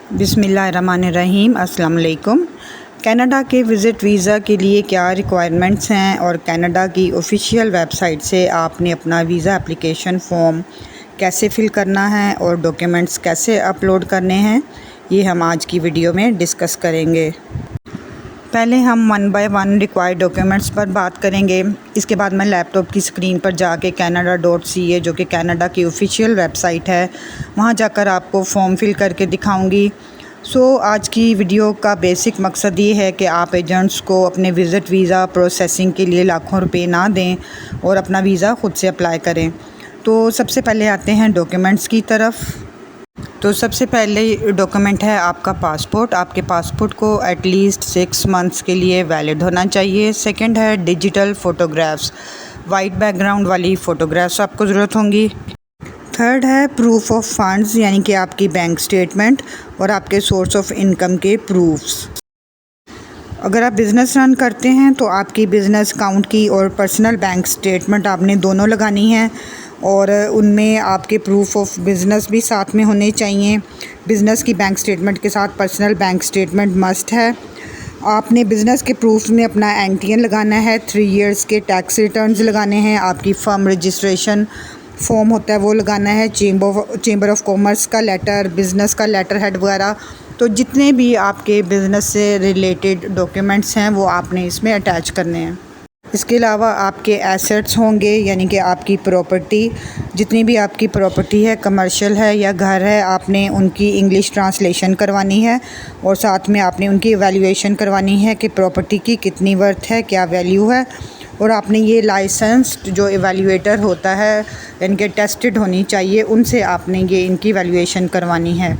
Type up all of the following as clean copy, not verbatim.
बिस्मिल्लाहिर्रहमानिर्रहीम। अस्सलाम वालेकुम। कनाडा के विज़िट वीज़ा के लिए क्या रिक्वायरमेंट्स हैं और कनाडा की ऑफिशियल वेबसाइट से आपने अपना वीज़ा एप्लीकेशन फ़ॉर्म कैसे फ़िल करना है और डॉक्यूमेंट्स कैसे अपलोड करने हैं, ये हम आज की वीडियो में डिस्कस करेंगे। पहले हम one by one required documents पर बात करेंगे। इसके बाद मैं लैपटॉप की स्क्रीन पर जाके canada.ca जो कि कनाडा की ऑफिशियल वेबसाइट है, वहाँ जाकर आपको फॉर्म फिल करके दिखाऊंगी। आज की वीडियो का बेसिक मकसद ये है कि आप एजेंट्स को अपने विज़िट वीज़ा प्रोसेसिंग के लिए लाखों रुपए ना दें और अपना वीज़ा ख़ुद से अप्लाई करें। तो सबसे पहले आते हैं डॉक्यूमेंट्स की तरफ। तो सबसे पहले डॉक्यूमेंट है आपका पासपोर्ट। आपके पासपोर्ट को एटलीस्ट 6 मंथ्स के लिए वैलिड होना चाहिए। सेकंड है डिजिटल फ़ोटोग्राफ्स, वाइट बैकग्राउंड वाली फ़ोटोग्राफ्स आपको ज़रूरत होंगी। थर्ड है प्रूफ ऑफ फंड्स, यानी कि आपकी बैंक स्टेटमेंट और आपके सोर्स ऑफ इनकम के प्रूफ्स। अगर आप बिज़नेस रन करते हैं तो आपकी बिज़नेस अकाउंट की और पर्सनल बैंक स्टेटमेंट आपने दोनों लगानी है और उनमें आपके प्रूफ ऑफ बिज़नेस भी साथ में होने चाहिए। बिज़नेस की बैंक स्टेटमेंट के साथ पर्सनल बैंक स्टेटमेंट मस्ट है। आपने बिज़नेस के प्रूफ में अपना एनटीएन लगाना है, 3 इयर्स के टैक्स रिटर्न्स लगाने हैं, आपकी फर्म रजिस्ट्रेशन फॉर्म होता है वो लगाना है, चेंबर ऑफ कॉमर्स का लेटर, बिज़नेस का लेटर हेड वगैरह। तो जितने भी आपके बिज़नेस से रिलेटेड डॉक्यूमेंट्स हैं वो आपने इसमें अटैच करने हैं। इसके अलावा आपके एसेट्स होंगे, यानी कि आपकी प्रॉपर्टी, जितनी भी आपकी प्रॉपर्टी है, कमर्शियल है या घर है, आपने उनकी इंग्लिश ट्रांसलेशन करवानी है और साथ में आपने उनकी एवैल्यूएशन करवानी है कि प्रॉपर्टी की कितनी वर्थ है, क्या वैल्यू है। और आपने ये लाइसेंस्ड जो एवैल्यूएटर होता है, यानी कि टेस्टेड होनी चाहिए, उनसे आपने ये इनकी वैल्यूएशन करवानी है।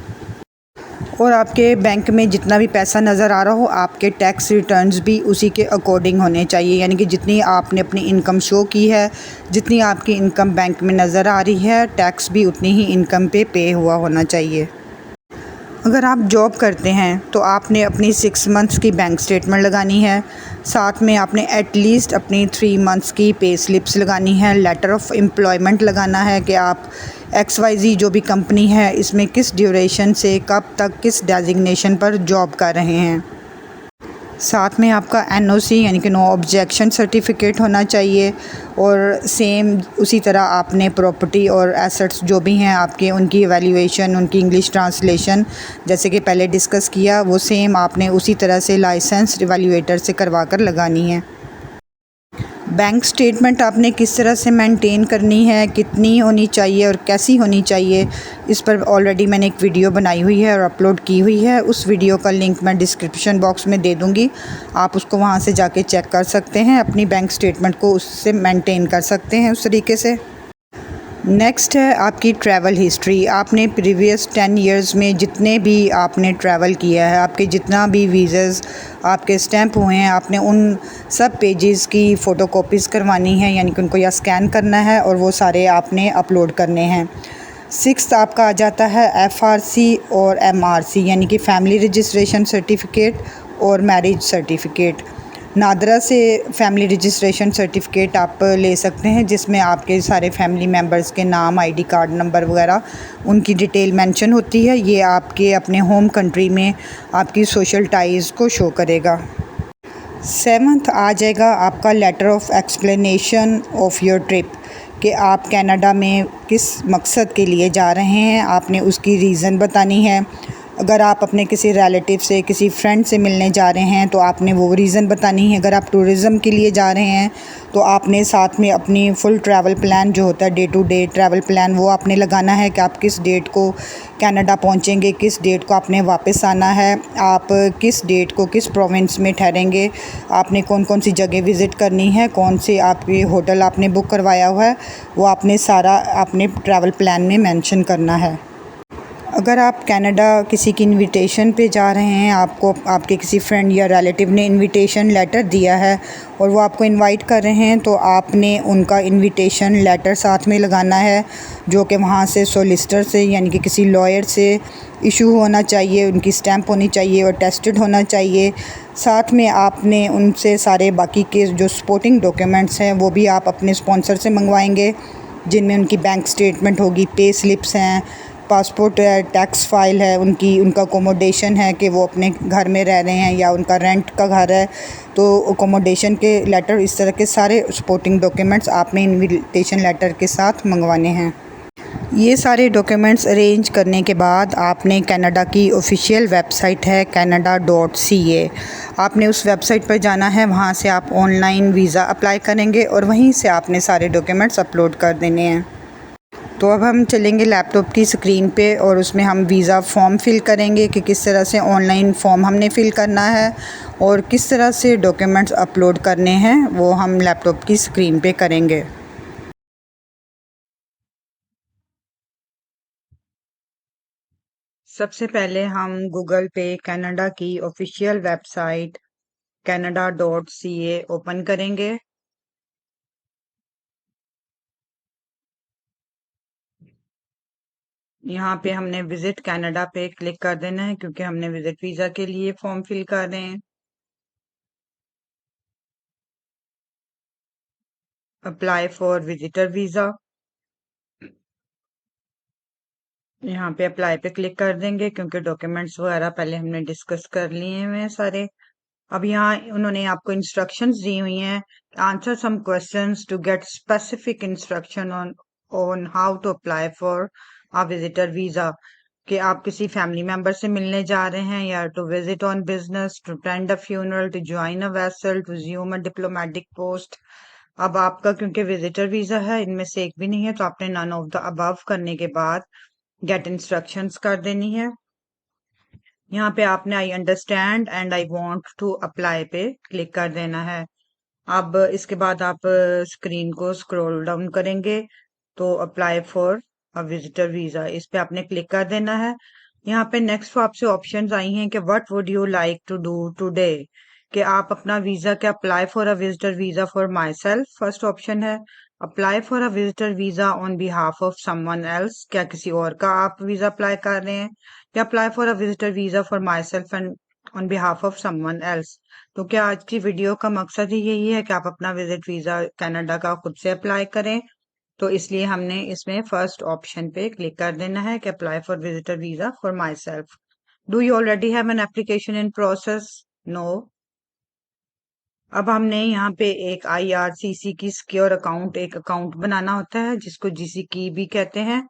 और आपके बैंक में जितना भी पैसा नज़र आ रहा हो, आपके टैक्स रिटर्न्स भी उसी के अकॉर्डिंग होने चाहिए, यानी कि जितनी आपने अपनी इनकम शो की है, जितनी आपकी इनकम बैंक में नज़र आ रही है, टैक्स भी उतनी ही इनकम पे हुआ होना चाहिए। अगर आप जॉब करते हैं तो आपने अपनी 6 मंथ्स की बैंक स्टेटमेंट लगानी है, साथ में आपने एटलीस्ट अपनी 3 मंथ्स की पे स्लिप्स लगानी है, लेटर ऑफ एम्प्लॉयमेंट लगाना है कि आप XYZ जो भी कंपनी है इसमें किस ड्यूरेशन से कब तक किस डेजिग्नेशन पर जॉब कर रहे हैं। साथ में आपका NOC यानी कि नो ऑब्जेक्शन सर्टिफिकेट होना चाहिए और सेम उसी तरह आपने प्रॉपर्टी और एसेट्स जो भी हैं आपके, उनकी एवैल्यूएशन, उनकी इंग्लिश ट्रांसलेशन जैसे कि पहले डिस्कस किया, वो सेम आपने उसी तरह से लाइसेंस्ड एवैल्यूएटर से करवा कर लगानी है। बैंक स्टेटमेंट आपने किस तरह से मेंटेन करनी है, कितनी होनी चाहिए और कैसी होनी चाहिए, इस पर ऑलरेडी मैंने एक वीडियो बनाई हुई है और अपलोड की हुई है। उस वीडियो का लिंक मैं डिस्क्रिप्शन बॉक्स में दे दूँगी, आप उसको वहाँ से जाके चेक कर सकते हैं, अपनी बैंक स्टेटमेंट को उससे मेंटेन कर सकते हैं उस तरीके से। नेक्स्ट है आपकी ट्रैवल हिस्ट्री। आपने प्रीवियस 10 इयर्स में जितने भी आपने ट्रैवल किया है, आपके जितना भी वीज़ाज़ आपके स्टैंप हुए हैं, आपने उन सब पेजेस की फ़ोटोकॉपीज़ करवानी है, यानी कि उनको या स्कैन करना है और वो सारे आपने अपलोड करने हैं। 6th आपका आ जाता है FRC और MRC, यानी कि फैमिली रजिस्ट्रेशन सर्टिफिकेट और मैरिज सर्टिफिकेट। नादरा से फैमिली रजिस्ट्रेशन सर्टिफिकेट आप ले सकते हैं, जिसमें आपके सारे फैमिली मेम्बर्स के नाम, ID कार्ड नंबर वगैरह उनकी डिटेल मेंशन होती है। ये आपके अपने होम कंट्री में आपकी सोशल टाइज़ को शो करेगा। 7th आ जाएगा आपका letter of explanation of your trip, कि आप कनाडा में किस मकसद के लिए जा रहे हैं, आपने उसकी रीज़न बतानी है। अगर आप अपने किसी रिलेटिव से, किसी फ्रेंड से मिलने जा रहे हैं तो आपने वो रीज़न बतानी है। अगर आप टूरिज़म के लिए जा रहे हैं तो आपने साथ में अपनी फ़ुल ट्रैवल प्लान जो होता है, day to day travel plan, वो आपने लगाना है कि आप किस डेट को कनाडा पहुंचेंगे, किस डेट को आपने वापस आना है, आप किस डेट को किस प्रोविंस में ठहरेंगे, आपने कौन कौन सी जगह विज़िट करनी है, कौन से आपके होटल आपने बुक करवाया हुआ है, वो आपने सारा अपने ट्रैवल प्लान में मेंशन करना है। अगर आप कनाडा किसी की इनविटेशन पे जा रहे हैं, आपको आपके किसी फ्रेंड या रिलेटिव ने इनविटेशन लेटर दिया है और वो आपको इनवाइट कर रहे हैं, तो आपने उनका इनविटेशन लेटर साथ में लगाना है, जो कि वहाँ से सोलिसिटर से, यानी कि किसी लॉयर से इशू होना चाहिए, उनकी स्टैंप होनी चाहिए और टेस्टेड होना चाहिए। साथ में आपने उनसे सारे बाकी के जो सपोर्टिंग डॉक्यूमेंट्स हैं वो भी आप अपने स्पॉन्सर से मंगवाएंगे, जिनमें उनकी बैंक स्टेटमेंट होगी, पे स्लिप्स हैं, पासपोर्ट है, टैक्स फाइल है, उनका अकोमोडेशन है कि वो अपने घर में रह रहे हैं या उनका रेंट का घर है, तो अकोमोडेशन के लेटर, इस तरह के सारे सपोर्टिंग डॉक्यूमेंट्स आपने इनविटेशन लेटर के साथ मंगवाने हैं। ये सारे डॉक्यूमेंट्स अरेंज करने के बाद आपने कनाडा की ऑफिशियल वेबसाइट है canada.ca, आपने उस वेबसाइट पर जाना है। वहाँ से आप ऑनलाइन वीज़ा अप्लाई करेंगे और वहीं से आपने सारे डॉक्यूमेंट्स अपलोड कर देने हैं। तो अब हम चलेंगे लैपटॉप की स्क्रीन पे और उसमें हम वीज़ा फॉर्म फिल करेंगे कि किस तरह से ऑनलाइन फॉर्म हमने फिल करना है और किस तरह से डॉक्यूमेंट्स अपलोड करने हैं, वो हम लैपटॉप की स्क्रीन पे करेंगे। सबसे पहले हम गूगल पे कनाडा की ऑफिशियल वेबसाइट canada.ca ओपन करेंगे। यहाँ पे हमने विजिट कनाडा पे क्लिक कर देना है क्योंकि हमने विजिट वीज़ा के लिए फॉर्म फिल कर रहे हैं। अप्लाई फॉर विजिटर वीज़ा, यहाँ पे अप्लाई पे क्लिक कर देंगे क्योंकि डॉक्यूमेंट्स वगैरह पहले हमने डिस्कस कर लिए हुए हैं सारे। अब यहाँ उन्होंने आपको इंस्ट्रक्शंस दी हुई हैं, answer some questions to get specific instruction on how to apply for a visitor visa, कि आप किसी फैमिली मेंबर से मिलने जा रहे हैं या to visit on business, to attend a funeral, to join a vessel, to assume a diplomatic post. अब आपका क्योंकि विजिटर वीज़ा है, इनमें से एक भी नहीं है, तो आपने नन ऑफ द अबव करने के बाद गेट इंस्ट्रक्शंस कर देनी है। यहाँ पे आपने I understand and I want to apply पे क्लिक कर देना है। अब इसके बाद आप स्क्रीन को स्क्रॉल डाउन करेंगे तो apply for a visitor visa, इस पे आपने क्लिक कर देना है। यहाँ पे नेक्स्ट आपसे ऑप्शंस आई हैं कि what would you like to do today, कि आप अपना वीजा क्या apply for a visitor visa for myself, first option है। Apply for a visitor visa on behalf of someone else, क्या किसी और का आप वीजा अप्लाई कर रहे हैं, या apply for a visitor visa for my self and on behalf of someone else. तो क्या आज की वीडियो का मकसद ही यही है कि आप अपना विजिट वीजा कनाडा का खुद से अप्लाई करें, तो इसलिए हमने इसमें फर्स्ट ऑप्शन पे क्लिक कर देना है कि apply for visitor visa for myself. Do you already have an application in process? No. अब हमने यहाँ पे एक IRCC की सिक्योर अकाउंट, एक अकाउंट बनाना होता है जिसको GC की भी कहते हैं,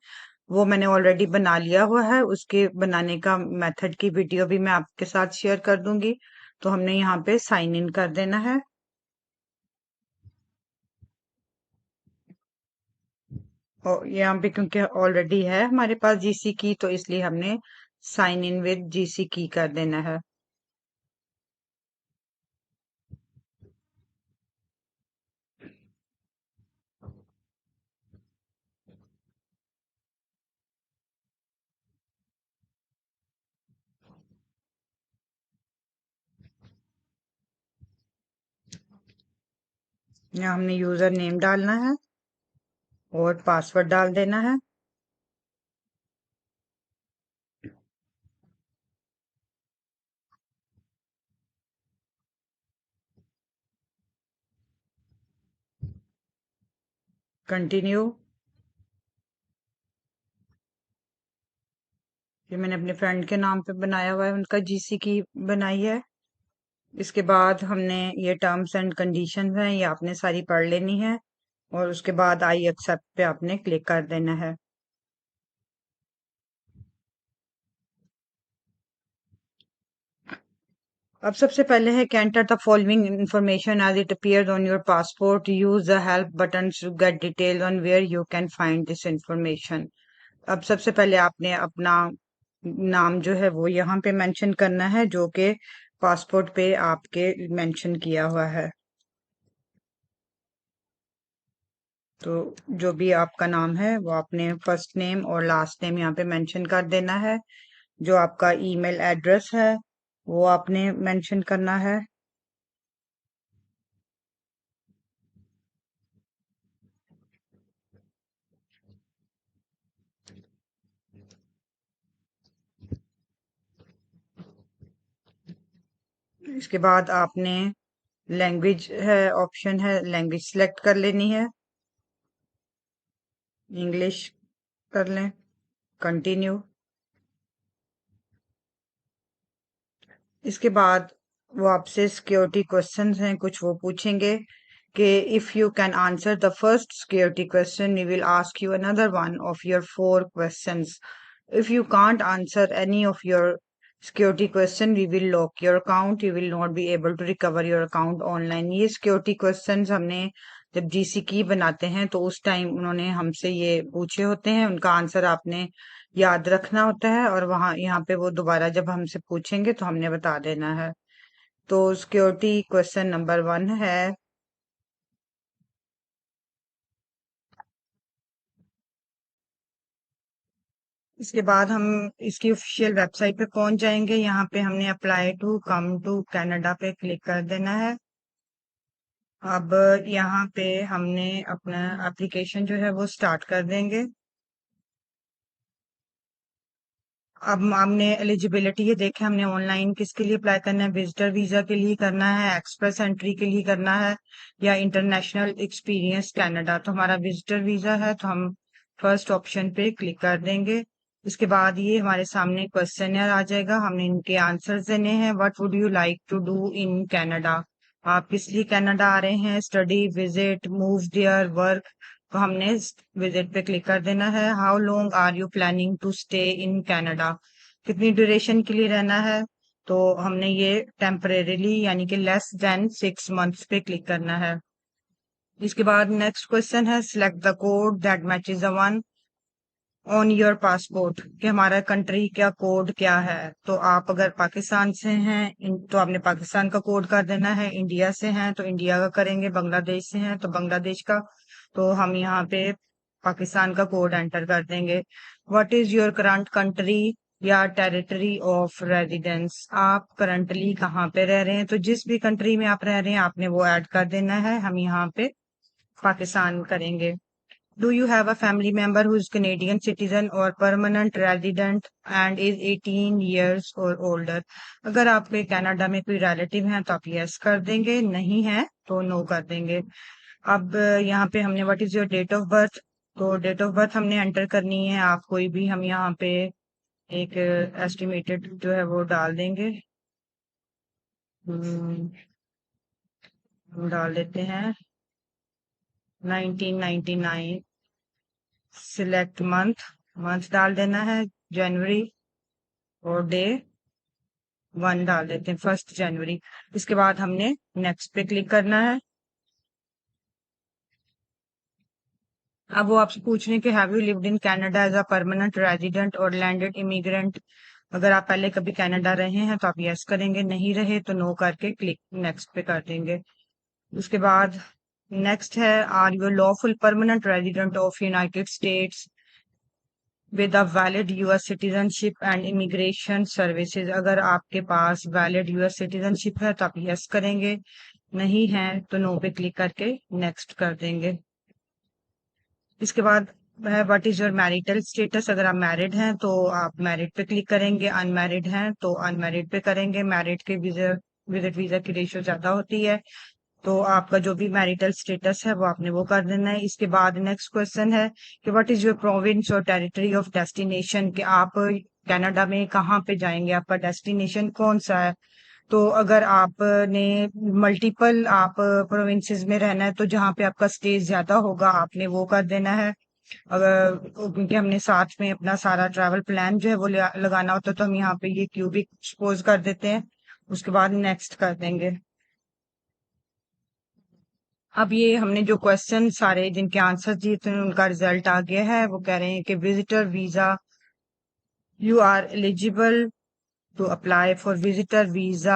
वो मैंने ऑलरेडी बना लिया हुआ है। उसके बनाने का मेथड की वीडियो भी मैं आपके साथ शेयर कर दूंगी। तो हमने यहाँ पे साइन इन कर देना है और यहाँ पे क्योंकि ऑलरेडी है हमारे पास GC की, तो इसलिए हमने साइन इन विद GC की कर देना है। यहाँ हमने यूजर नेम डालना है और पासवर्ड डाल देना है। कंटिन्यू। ये मैंने अपने फ्रेंड के नाम पे बनाया हुआ है, उनका GC की बनाई है। इसके बाद हमने ये टर्म्स एंड कंडीशंस हैं, ये आपने सारी पढ़ लेनी है और उसके बाद आई एक्सेप्ट पे आपने क्लिक कर देना है। अब सबसे पहले है enter the following information as it appears on your passport, use the help button to get detail on where you can find this information. अब सबसे पहले आपने अपना नाम जो है वो यहाँ पे मेंशन करना है जो कि पासपोर्ट पे आपके मेंशन किया हुआ है। तो जो भी आपका नाम है वो आपने फर्स्ट नेम और लास्ट नेम यहाँ पे मेंशन कर देना है। जो आपका ईमेल एड्रेस है वो आपने मेंशन करना है। इसके बाद आपने लैंग्वेज है, ऑप्शन है लैंग्वेज सिलेक्ट कर लेनी है, इंग्लिश कर लें। कंटिन्यू। इसके बाद वो आपसे सिक्योरिटी क्वेश्चंस हैं कुछ, वो पूछेंगे कि if you can answer the first security question we will ask you another one of your 4 questions. if you can't answer any of your security question we will lock your account, you will not be able to recover your account online। ये security questions हमने जब GC की बनाते हैं तो उस time उन्होंने हमसे ये पूछे होते हैं, उनका आंसर आपने याद रखना होता है और वहां यहाँ पे वो दोबारा जब हमसे पूछेंगे तो हमने बता देना है। तो सिक्योरिटी क्वेश्चन नंबर 1 है, इसके बाद हम इसकी ऑफिशियल वेबसाइट पे पहुंच जाएंगे। यहाँ पे हमने apply to come to Canada पे क्लिक कर देना है। अब यहाँ पे हमने अपना एप्लीकेशन जो है वो स्टार्ट कर देंगे। अब हमने एलिजिबिलिटी ये देखे, हमने ऑनलाइन किसके लिए अप्लाई करना है, विजिटर वीजा के लिए करना है, एक्सप्रेस एंट्री के लिए करना है या इंटरनेशनल एक्सपीरियंस कनाडा। तो हमारा विजिटर वीजा है तो हम फर्स्ट ऑप्शन पे क्लिक कर देंगे। इसके बाद ये हमारे सामने क्वेश्चनर आ जाएगा, हमने इनके आंसर्स देने हैं। What would you like to do in Canada, आप किस लिए कनाडा आ रहे हैं, study, visit, move there, work. तो हमने विजिट पे क्लिक कर देना है। How long are you planning to stay in Canada, कितनी ड्यूरेशन के लिए रहना है। तो हमने ये टेम्परेरीली यानी कि लेस देन 6 मंथ्स पे क्लिक करना है। इसके बाद नेक्स्ट क्वेश्चन है, select the code that matches the one on your passport, कि हमारा कंट्री का कोड क्या है। तो आप अगर पाकिस्तान से हैं तो आपने पाकिस्तान का कोड कर देना है, इंडिया से हैं तो इंडिया का करेंगे, बांग्लादेश से हैं तो बांग्लादेश का। तो हम यहाँ पे पाकिस्तान का कोड एंटर कर देंगे। What is your current country या टेरिटरी ऑफ रेजिडेंस, आप करंटली कहाँ पे रह रहे हैं। तो जिस भी कंट्री में आप रह रहे हैं आपने वो ऐड कर देना है। हम यहाँ पे पाकिस्तान करेंगे। Do you have a family member who is Canadian citizen or permanent resident and is 18 years or older? अगर आपके कनाडा में कोई रिलेटिव हैं तो आप यस कर देंगे, नहीं है तो नो कर देंगे। अब यहाँ पे हमने what is your date of birth, तो डेट ऑफ बर्थ हमने एंटर करनी है। आप कोई भी, हम यहाँ पे एक एस्टिमेटेड जो है वो डाल देंगे। हम डाल देते हैं 1999। सिलेक्ट मंथ, मंथ डाल देना है जनवरी और डे 1 डाल देते हैं 1 जनवरी। इसके बाद हमने नेक्स्ट पे क्लिक करना है। अब वो आपसे पूछ रहे हैं कि have you lived in Canada as a permanent resident और लैंडेड इमिग्रेंट, अगर आप पहले कभी कनाडा रहे हैं तो आप यस करेंगे, नहीं रहे तो नो करके क्लिक नेक्स्ट पे कर देंगे। उसके बाद नेक्स्ट है, are you lawful permanent resident of United States with a valid US citizenship and immigration services, अगर आपके पास वैलिड यूएस सिटीजनशिप है तो आप यस करेंगे, नहीं है तो नो पे क्लिक करके नेक्स्ट कर देंगे। इसके बाद है what is your marital status, अगर आप मैरिड हैं तो आप मैरिड पे क्लिक करेंगे, अनमैरिड हैं तो अनमैरिड पे करेंगे। मैरिड के विजिट वीजा की रेशियो ज्यादा होती है, तो आपका जो भी मैरिटल स्टेटस है वो आपने वो कर देना है। इसके बाद नेक्स्ट क्वेश्चन है कि व्हाट इज योर प्रोविंस और टेरिटरी ऑफ डेस्टिनेशन, कि आप कनाडा में कहाँ पे जाएंगे, आपका डेस्टिनेशन कौन सा है। तो अगर आपने मल्टीपल आप प्रोविंसेस में रहना है तो जहाँ पे आपका स्टे ज्यादा होगा आपने वो कर देना है। अगर क्योंकि हमने साथ में अपना सारा ट्रैवल प्लान जो है वो लगाना होता है तो हम यहाँ पे ये क्यूबिक सपोज कर देते हैं। उसके बाद नेक्स्ट कर देंगे। अब ये हमने जो क्वेश्चन सारे जिनके आंसर दिए थे उनका रिजल्ट आ गया है। वो कह रहे हैं कि visitor visa, you are eligible to apply for visitor visa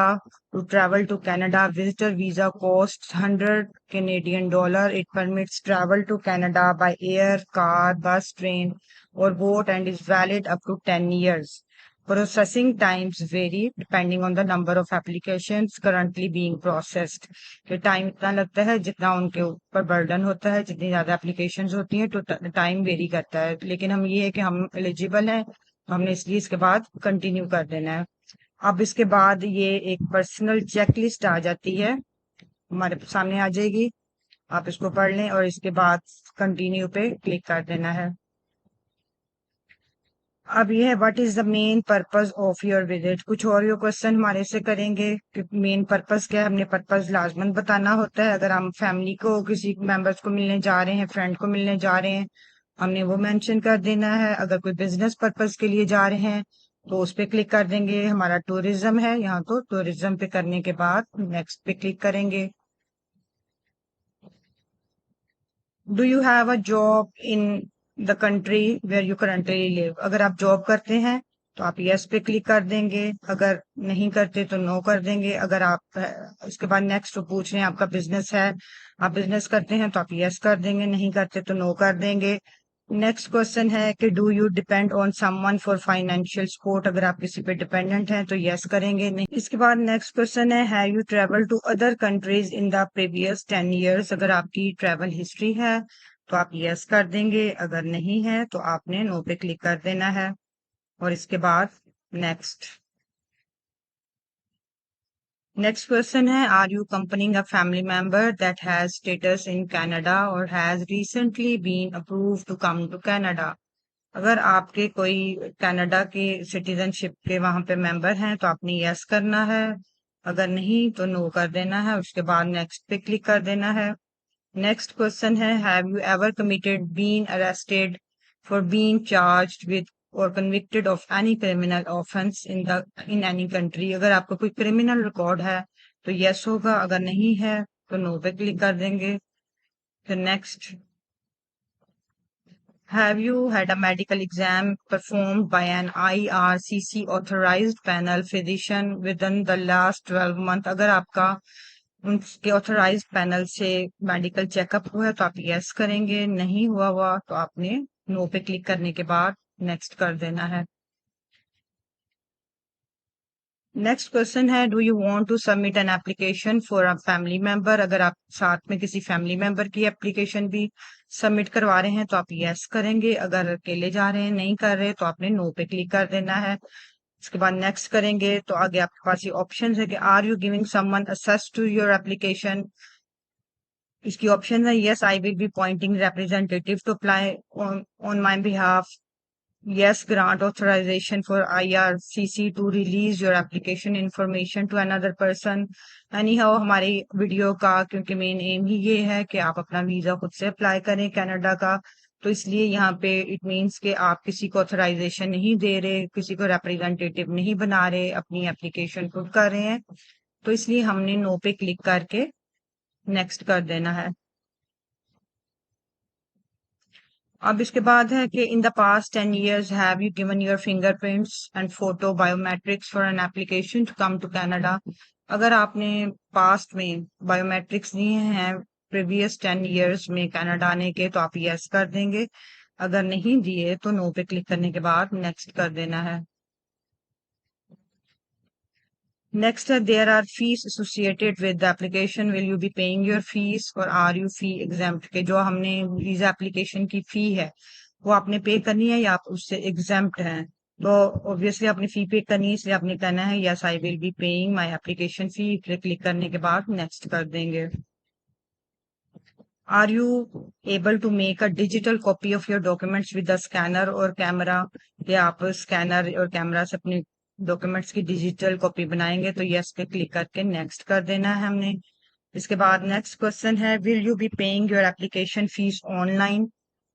to travel to Canada. Visitor visa costs $100 Canadian. It permits travel to Canada by air, car, bus, train, or boat and is valid up to 10 years. Processing times vary depending on the number of applications currently being processed. कि time इतना लगता है जितना उनके ऊपर burden होता है, जितनी ज्यादा एप्लीकेशंस होती हैं तो टाइम वेरी करता है। लेकिन हम ये है कि हम एलिजिबल हैं तो हमने इसलिए इसके बाद कंटिन्यू कर देना है। अब इसके बाद ये एक पर्सनल चेकलिस्ट आ जाती है, हमारे सामने आ जाएगी, आप इसको पढ़ लें और इसके बाद कंटिन्यू पे क्लिक कर देना है। अब ये है what is the main purpose of your visit. कुछ और ये क्वेश्चन हमारे से करेंगे कि मेन पर्पस क्या है। हमने पर्पस लाजमन बताना होता है। अगर हम फैमिली को किसी मेंबर्स को मिलने जा रहे हैं, फ्रेंड को मिलने जा रहे हैं, हमने वो मेंशन कर देना है। अगर कोई बिजनेस पर्पस के लिए जा रहे हैं तो उस पे क्लिक कर देंगे। हमारा टूरिज्म है यहाँ, तो टूरिज्म पे करने के बाद नेक्स्ट पे क्लिक करेंगे। Do you have a job in the country where you currently live. अगर आप जॉब करते हैं तो आप यस पे क्लिक कर देंगे। अगर नहीं करते तो नो कर देंगे। अगर आप उसके बाद नेक्स्ट पूछ रहे हैं आपका बिजनेस है, आप बिजनेस करते हैं तो आप यस कर देंगे, नहीं करते तो नो कर देंगे। नेक्स्ट क्वेश्चन है कि do you depend on someone for financial support. अगर आप किसी पे डिपेंडेंट हैं तो यस करेंगे, नहीं। इसके बाद नेक्स्ट क्वेश्चन है have you travel to other countries in the previous 10 years। अगर आपकी ट्रेवल हिस्ट्री है तो आप यस कर देंगे। अगर नहीं है तो आपने नो पे क्लिक कर देना है। और इसके बाद नेक्स्ट नेक्स्ट क्वेश्चन है are you companying a family member that has status in Canada or has recently been approved to come to Canada. अगर आपके कोई कनाडा की सिटीजनशिप के वहां पे मेंबर हैं तो आपने यस करना है। अगर नहीं तो नो कर देना है। उसके बाद नेक्स्ट पे क्लिक कर देना है। नेक्स्ट क्वेश्चन है have you ever committed been arrested for being charged with or convicted of any criminal offence in any country. अगर आपका कोई क्रिमिनल रिकॉर्ड है तो यस होगा। अगर नहीं है तो नो पे क्लिक कर देंगे। फिर next Have you had a medical exam performed by an IRCC authorized panel physician within the last 12 month। अगर आपका उनके ऑथराइज्ड पैनल से मेडिकल चेकअप हुआ है तो आप यस करेंगे, नहीं हुआ तो आपने नो पे क्लिक करने के बाद नेक्स्ट कर देना है। नेक्स्ट क्वेश्चन है do you want to submit an application for a family member. अगर आप साथ में किसी फैमिली मेंबर की एप्लीकेशन भी सबमिट करवा रहे हैं तो आप यस करेंगे। अगर अकेले जा रहे हैं, नहीं कर रहे, तो आपने नो पे क्लिक कर देना है। उसके बाद नेक्स्ट करेंगे तो आगे आपके पास ये ऑप्शन है कि are you giving someone access to your application. इसकी ऑप्शन है yes I will be appointing representative to apply on my behalf. Yes, grant authorization for IRCC to release your application information to another person। Anyhow, हमारी video का क्योंकि main M ही ये है कि आप अपना वीजा खुद से अप्लाई करें कनाडा का, तो इसलिए यहाँ पे इट मीन्स कि आप किसी को ऑथराइजेशन नहीं दे रहे, किसी को रिप्रेजेंटेटिव नहीं बना रहे, अपनी एप्लीकेशन खुद कर रहे हैं। तो इसलिए हमने नो पे क्लिक करके नेक्स्ट कर देना है। अब इसके बाद है कि in the past 10 years have you given your fingerprints and photo biometrics for an application to come to Canada. अगर आपने पास्ट में बायोमेट्रिक्स दिए हैं प्रीवियस 10 years में कनाडा आने के तो आप यस कर देंगे। अगर नहीं दिए तो नो पे क्लिक करने के बाद नेक्स्ट कर देना है। नेक्स्ट है there are fees associated with the application will you be paying your fees और आर यू फी एग्जाम्प्ट। के जो हमने वीजा एप्लीकेशन की फी है वो आपने पे करनी है या आप उससे एग्जाम्प्ट हैं। तो ऑब्वियसली आपने फी पे करनी है, इसलिए आपने कहना है yes I will be paying my application fee. फिर क्लिक करने के बाद नेक्स्ट कर देंगे। Are you able to make a digital copy of your documents with the scanner और कैमरा। या आप स्कैनर और कैमरा से अपने डॉक्यूमेंट्स की डिजिटल कॉपी बनाएंगे तो यस पे क्लिक करके नेक्स्ट कर देना है हमने। इसके बाद नेक्स्ट क्वेश्चन है will you be paying your application fees online.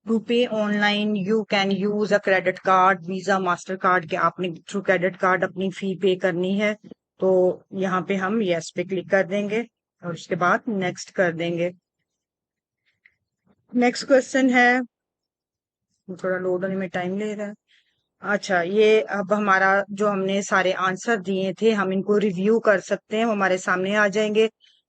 To pay online you can use a credit card, Visa, Mastercard के आपने थ्रू क्रेडिट कार्ड अपनी फी पे करनी है। तो यहाँ पे हम यस पे क्लिक कर देंगे और उसके बाद नेक्स्ट कर देंगे। नेक्स्ट क्वेश्चन है, थोड़ा लोड होने में टाइम ले रहा है। अच्छा, ये अब हमारा जो हमने सारे आंसर दिए थे हम इनको रिव्यू कर सकते हैं, वो हमारे सामने आ जाएंगे।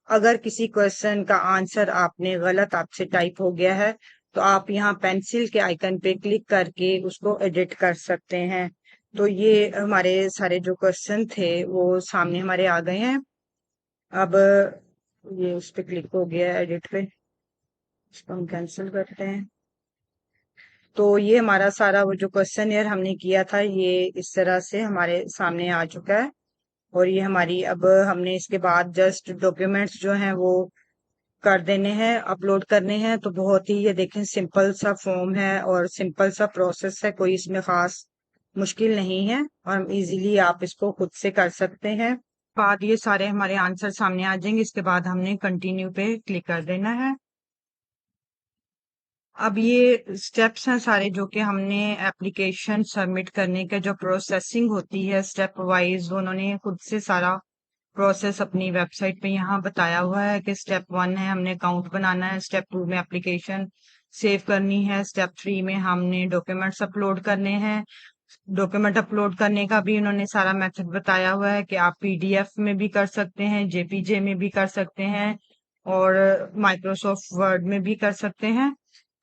अगर किसी क्वेश्चन का आंसर आपने गलत आपसे टाइप हो गया है तो आप यहाँ पेंसिल के आइकन पे क्लिक करके उसको एडिट कर सकते हैं। तो ये हमारे सारे जो क्वेश्चन थे वो सामने हमारे आ गए हैं। अब ये उस पे क्लिक हो गया है एडिट पे, इसको हम कैंसिल करते हैं। तो ये हमारा सारा वो जो क्वेश्चन हमने किया था ये इस तरह से हमारे सामने आ चुका है। और ये हमारी अब हमने इसके बाद जस्ट डॉक्यूमेंट्स जो हैं वो कर देने हैं, अपलोड करने हैं। तो बहुत ही ये देखें सिंपल सा फॉर्म है और सिंपल सा प्रोसेस है, कोई इसमें खास मुश्किल नहीं है और इजीली आप इसको खुद से कर सकते हैं। बाद ये सारे हमारे आंसर सामने आ जाएंगे, इसके बाद हमने कंटिन्यू पे क्लिक कर देना है। अब ये स्टेप्स हैं सारे जो कि हमने एप्लीकेशन सबमिट करने का जो प्रोसेसिंग होती है स्टेप वाइज, उन्होंने खुद से सारा प्रोसेस अपनी वेबसाइट पे यहाँ बताया हुआ है कि स्टेप 1 है हमने अकाउंट बनाना है, स्टेप 2 में एप्लीकेशन सेव करनी है, स्टेप 3 में हमने डॉक्यूमेंट्स अपलोड करने हैं। डॉक्यूमेंट अपलोड करने का भी उन्होंने सारा मेथड बताया हुआ है कि आप पीडीएफ में भी कर सकते हैं, जेपीजे में भी कर सकते हैं और माइक्रोसॉफ्ट वर्ड में भी कर सकते हैं।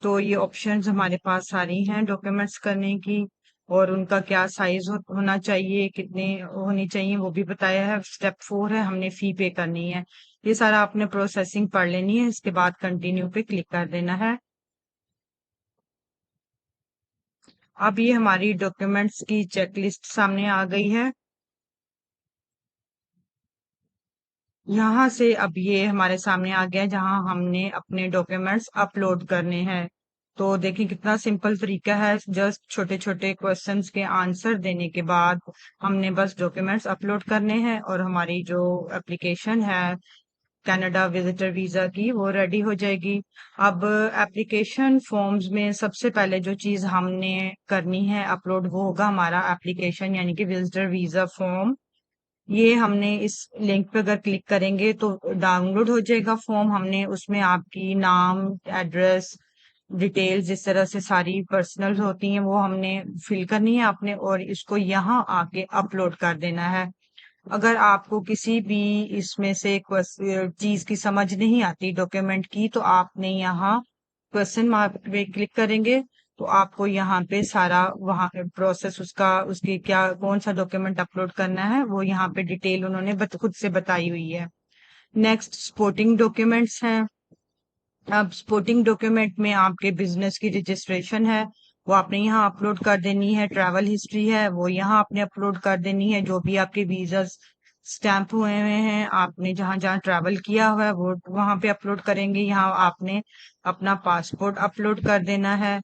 तो ये ऑप्शंस हमारे पास सारी हैं डॉक्यूमेंट्स करने की, और उनका क्या साइज होना चाहिए, कितने होनी चाहिए वो भी बताया है। स्टेप 4 है हमने फी पे करनी है। ये सारा आपने प्रोसेसिंग पढ़ लेनी है, इसके बाद कंटिन्यू पे क्लिक कर देना है। अब ये हमारी डॉक्यूमेंट्स की चेकलिस्ट सामने आ गई है। यहाँ से अब ये हमारे सामने आ गया जहाँ हमने अपने डॉक्यूमेंट्स अपलोड करने हैं। तो देखिए कितना सिंपल तरीका है, जस्ट छोटे छोटे क्वेश्चंस के आंसर देने के बाद हमने बस डॉक्यूमेंट्स अपलोड करने हैं और हमारी जो एप्लीकेशन है कनाडा विजिटर वीजा की वो रेडी हो जाएगी। अब एप्लीकेशन फॉर्म्स में सबसे पहले जो चीज हमने करनी है अपलोड वो होगा हमारा एप्लीकेशन यानी कि विजिटर वीजा फॉर्म। ये हमने इस लिंक पे अगर क्लिक करेंगे तो डाउनलोड हो जाएगा फॉर्म। हमने उसमें आपकी नाम, एड्रेस, डिटेल्स इस तरह से सारी पर्सनल होती हैं वो हमने फिल करनी है आपने, और इसको यहाँ आके अपलोड कर देना है। अगर आपको किसी भी इसमें से चीज की समझ नहीं आती डॉक्यूमेंट की, तो आपने यहाँ क्वेश्चन मार्क पे क्लिक करेंगे तो आपको यहाँ पे सारा वहाँ प्रोसेस उसका उसके क्या कौन सा डॉक्यूमेंट अपलोड करना है वो यहाँ पे डिटेल उन्होंने खुद से बताई हुई है। नेक्स्ट सपोर्टिंग डॉक्यूमेंट्स हैं। अब सपोर्टिंग डॉक्यूमेंट में आपके बिजनेस की रजिस्ट्रेशन है वो आपने यहाँ अपलोड कर देनी है, ट्रैवल हिस्ट्री है वो यहाँ आपने अपलोड कर देनी है, जो भी आपके वीजा स्टैंप हुए हुए हैं आपने जहां जहां ट्रैवल किया हुआ है वो वहां पे अपलोड करेंगे। यहाँ आपने अपना पासपोर्ट अपलोड कर देना है।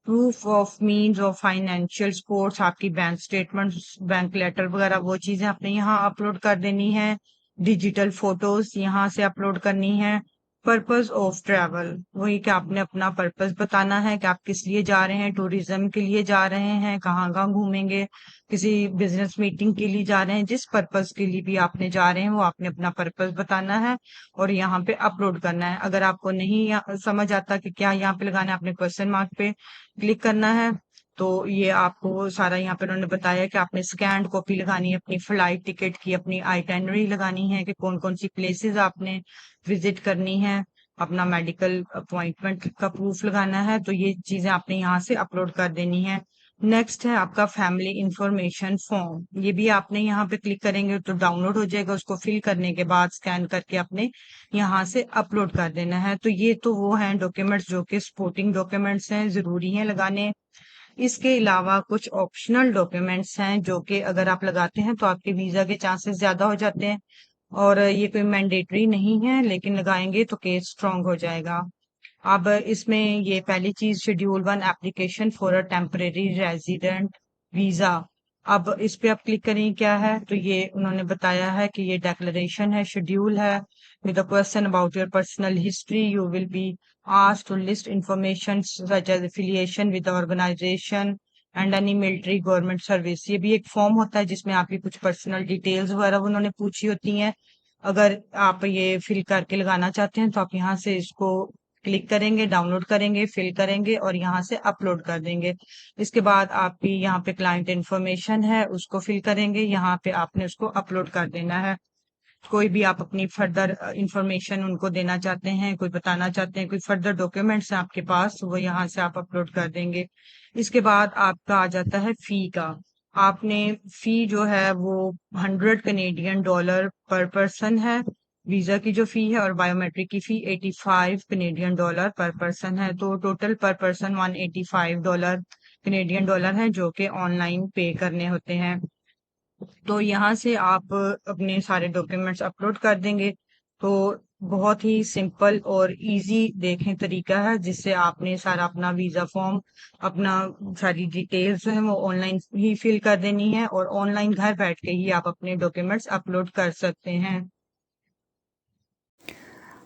Proof of means of financial supports, आपकी बैंक स्टेटमेंट, बैंक लेटर वगैरह वो चीजें आपने यहाँ अपलोड कर देनी है। डिजिटल फोटोज यहाँ से अपलोड करनी है। पर्पस ऑफ ट्रैवल, वही कि आपने अपना पर्पस बताना है कि आप किस लिए जा रहे हैं, टूरिज्म के लिए जा रहे हैं, कहाँ कहाँ घूमेंगे, किसी बिजनेस मीटिंग के लिए जा रहे हैं, जिस पर्पस के लिए भी आपने जा रहे हैं वो आपने अपना पर्पस बताना है और यहाँ पे अपलोड करना है। अगर आपको नहीं समझ आता कि क्या यहाँ पे लगाना है, आपने क्वेश्चन मार्क पे क्लिक करना है। तो ये आपको सारा यहाँ पे उन्होंने बताया कि आपने स्कैन्ड कॉपी लगानी है अपनी फ्लाइट टिकट की, अपनी आइटनरी लगानी है कि कौन कौन सी प्लेसेस आपने विजिट करनी है, अपना मेडिकल अपॉइंटमेंट का प्रूफ लगाना है। तो ये चीजें आपने यहाँ से अपलोड कर देनी है। नेक्स्ट है आपका फैमिली इंफॉर्मेशन फॉर्म, ये भी आपने यहाँ पे क्लिक करेंगे तो डाउनलोड हो जाएगा। उसको फिल करने के बाद स्कैन करके आपने यहाँ से अपलोड कर देना है। तो ये तो वो हैं डॉक्यूमेंट्स जो कि सपोर्टिंग डॉक्यूमेंट्स हैं, जरूरी हैं लगाने। इसके अलावा कुछ ऑप्शनल डॉक्यूमेंट्स हैं जो कि अगर आप लगाते हैं तो आपके वीजा के चांसेस ज्यादा हो जाते हैं, और ये कोई मैंडेटरी नहीं है लेकिन लगाएंगे तो केस स्ट्रांग हो जाएगा। अब इसमें ये पहली चीज schedule 1 application for a temporary resident visa. अब इस पे आप क्लिक करें क्या है, तो ये उन्होंने बताया है कि ये डेक्लेरेशन है, शेड्यूल है। With a question about your personal history you will be asked to list information such as affiliation with the organization and any military government service। ये भी एक फॉर्म होता है जिसमें आपकी कुछ पर्सनल डिटेल्स वगैरह उन्होंने पूछी होती हैं। अगर आप ये फिल करके लगाना चाहते हैं तो आप यहाँ से इसको क्लिक करेंगे, डाउनलोड करेंगे, फिल करेंगे और यहाँ से अपलोड कर देंगे। इसके बाद आपकी यहाँ पे क्लाइंट इन्फॉर्मेशन है उसको फिल करेंगे, यहाँ पे आपने उसको अपलोड कर देना है। कोई भी आप अपनी फर्दर इंफॉर्मेशन उनको देना चाहते हैं, कोई बताना चाहते हैं, कोई फर्दर डॉक्यूमेंट्स हैं आपके पास, तो वो यहाँ से आप अपलोड कर देंगे। इसके बाद आपका आ जाता है फी का। आपने फी जो है वो 100 कनेडियन डॉलर पर पर्सन है, वीजा की जो फी है, और बायोमेट्रिक की फी 85 कनेडियन डॉलर पर पर्सन है। तो टोटल पर पर्सन 185 कनेडियन डॉलर है जो कि ऑनलाइन पे करने होते हैं। तो यहाँ से आप अपने सारे डॉक्यूमेंट्स अपलोड कर देंगे। तो बहुत ही सिंपल और इजी देखें तरीका है, जिससे आपने सारा अपना वीज़ा फॉर्म, अपना सारी डिटेल्स जो है वो ऑनलाइन ही फिल कर देनी है और ऑनलाइन घर बैठ के ही आप अपने डॉक्यूमेंट्स अपलोड कर सकते हैं।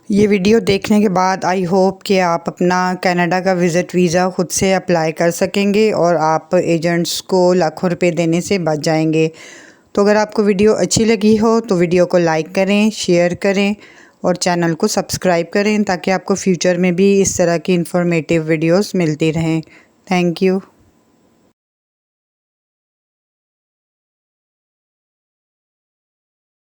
ये वीडियो देखने के बाद आई होप कि आप अपना कनाडा का विज़िट वीज़ा खुद से अप्लाई कर सकेंगे और आप एजेंट्स को लाखों रुपए देने से बच जाएंगे। तो अगर आपको वीडियो अच्छी लगी हो तो वीडियो को लाइक करें, शेयर करें और चैनल को सब्सक्राइब करें, ताकि आपको फ्यूचर में भी इस तरह की इंफॉर्मेटिव वीडियोस मिलती रहें। Thank you.